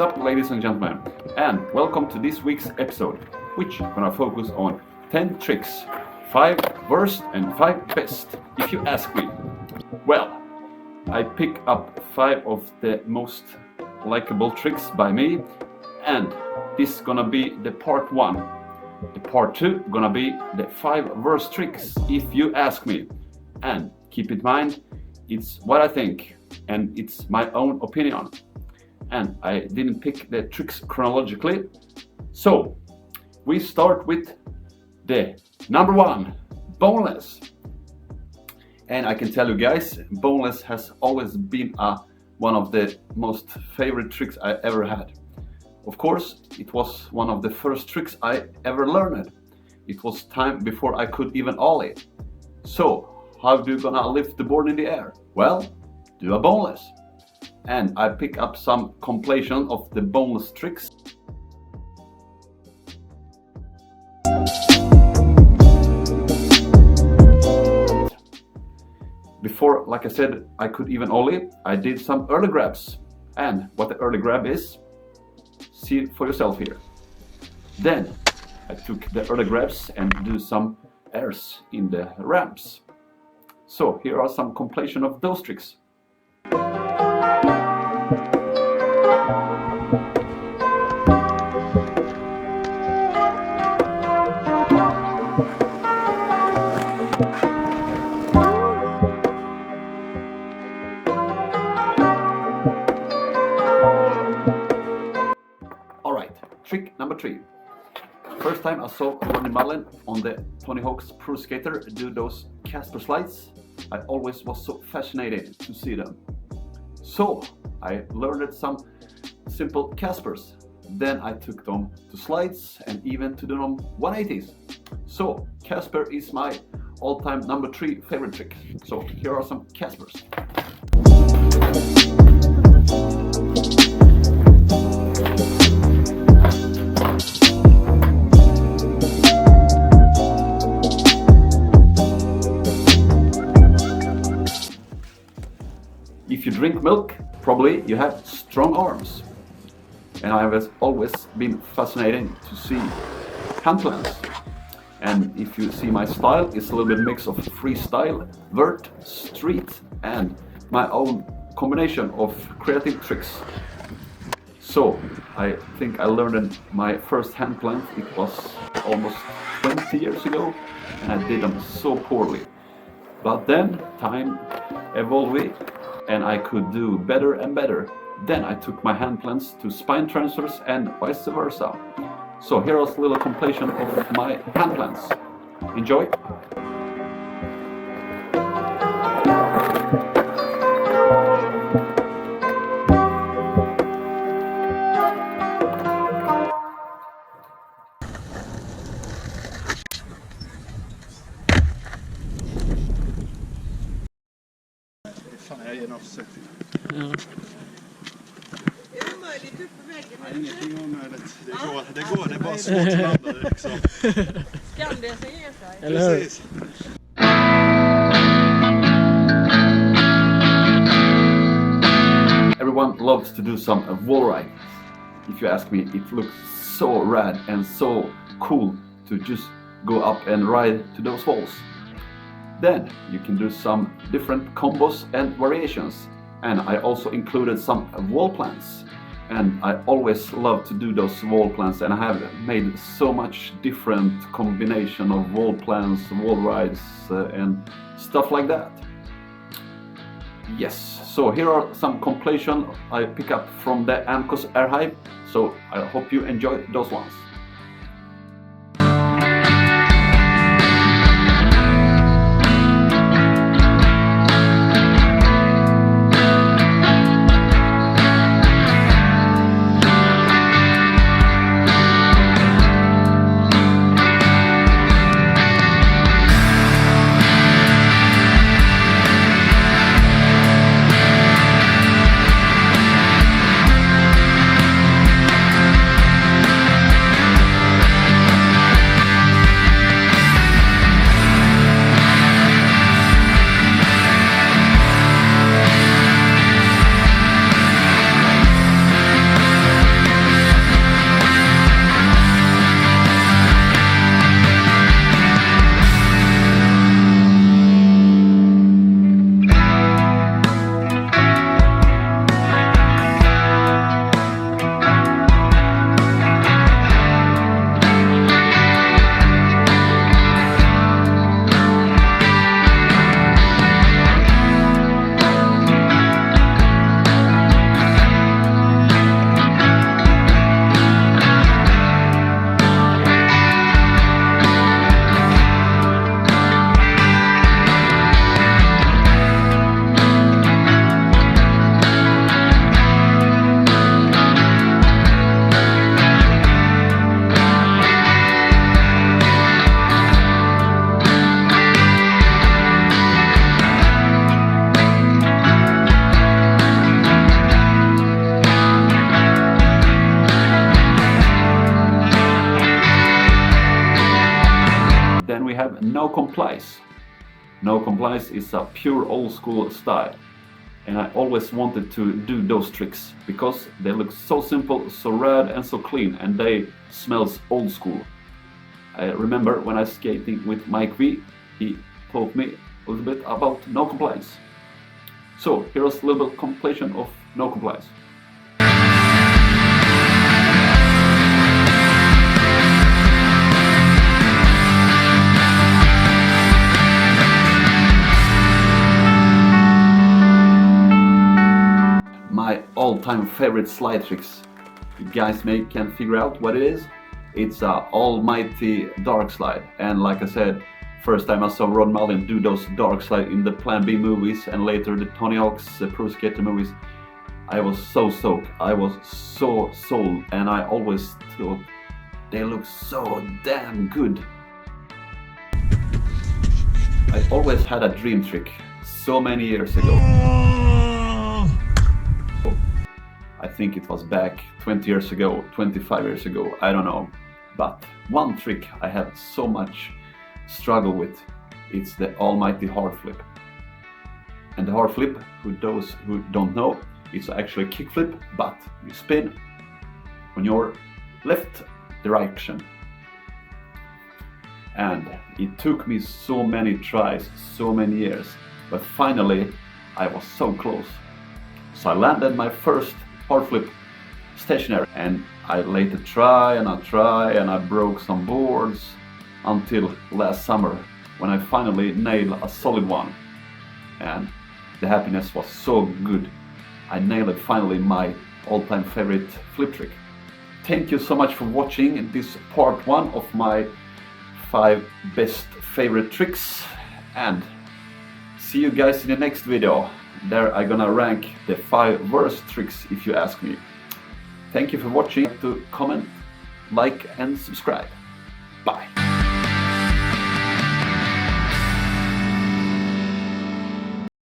up, ladies and gentlemen, and welcome to this week's episode, which gonna focus on 10 tricks, 5 worst and 5 best, if you ask me. Well, I pick up 5 of the most likable tricks by me, and this gonna be the part 1. The part 2 gonna be the 5 worst tricks, if you ask me. And keep in mind, it's what I think, and it's my own opinion. And I didn't pick the tricks chronologically. So, we start with the number 1, boneless. And I can tell you guys, boneless has always been one of the most favorite tricks I ever had. Of course, it was one of the first tricks I ever learned. It was time before I could even ollie. So, how do you gonna lift the board in the air? Well, do a boneless. And I pick up some compilation of the boneless tricks. Before, like I said, I could even ollie, I did some early grabs. And what the early grab is, see it for yourself here. Then I took the early grabs and do some airs in the ramps. So here are some compilation of those tricks. Trick number 3. First time I saw Ronnie Mullen on the Tony Hawk's Pro Skater do those Casper slides, I always was so fascinated to see them. So I learned some simple Caspers. Then I took them to slides and even to do them 180s. So Casper is my all-time number 3 favorite trick. So here are some Caspers. If you drink milk, probably you have strong arms. And I have always been fascinated to see hand plants. And if you see my style, it's a little bit mix of freestyle, vert, street, and my own combination of creative tricks. So I think I learned my first hand plant, it was almost 20 years ago, and I did them so poorly. But then time evolved, and I could do better and better. Then I took my hand plants to spine transfers and vice versa. So here is a little compilation of my hand plants. Enjoy! Ja. Är det omöjligt upp på väggen? Nej, ingenting är omöjligt. Det går, det är bara svårt att landa det liksom. Skam det som ger sig. Eller hur? Precis. Everyone loves to do some wall ride. If you ask me, it looks so rad and so cool to just go up and ride to those walls. Then you can do some different combos and variations. And I also included some wall plants. And I always love to do those wall plants, and I have made so much different combination of wall plants, wall rides and stuff like that. Yes, so here are some compilation I pick up from the Amcos Air Hive. So I hope you enjoy those ones. we have no complies. No complies is a pure old school style. And I always wanted to do those tricks because they look so simple, so rad and so clean, and they smells old school. I remember when I was skating with Mike V, he taught me a little bit about no complies. So here's a little bit compilation of no complies. My all-time favorite slide tricks. You guys can figure out what it is. It's a almighty dark slide, and like I said, first time I saw Ron Mullin do those dark slide in the Plan B movies and later the Tony Hawk's Pro Skater movies, I was so soaked. I was so sold, and I always thought they look so damn good. I always had a dream trick so many years ago. I think it was back 20 years ago, 25 years ago, I don't know. But one trick I had so much struggle with, it's the almighty hard flip. And the hard flip, for those who don't know, it's actually a kickflip, but you spin on your left direction. And it took me so many tries, so many years, but finally I was so close. So I landed my first hard flip stationary, and I later try and I broke some boards until last summer when I finally nailed a solid one, and the happiness was so good. I nailed finally my all-time favorite flip trick. Thank you so much for watching this part 1 of my 5 best favorite tricks, and see you guys in the next video. There I'm gonna rank the 5 worst tricks if you ask me. Thank you for watching. To comment, like and subscribe. Bye.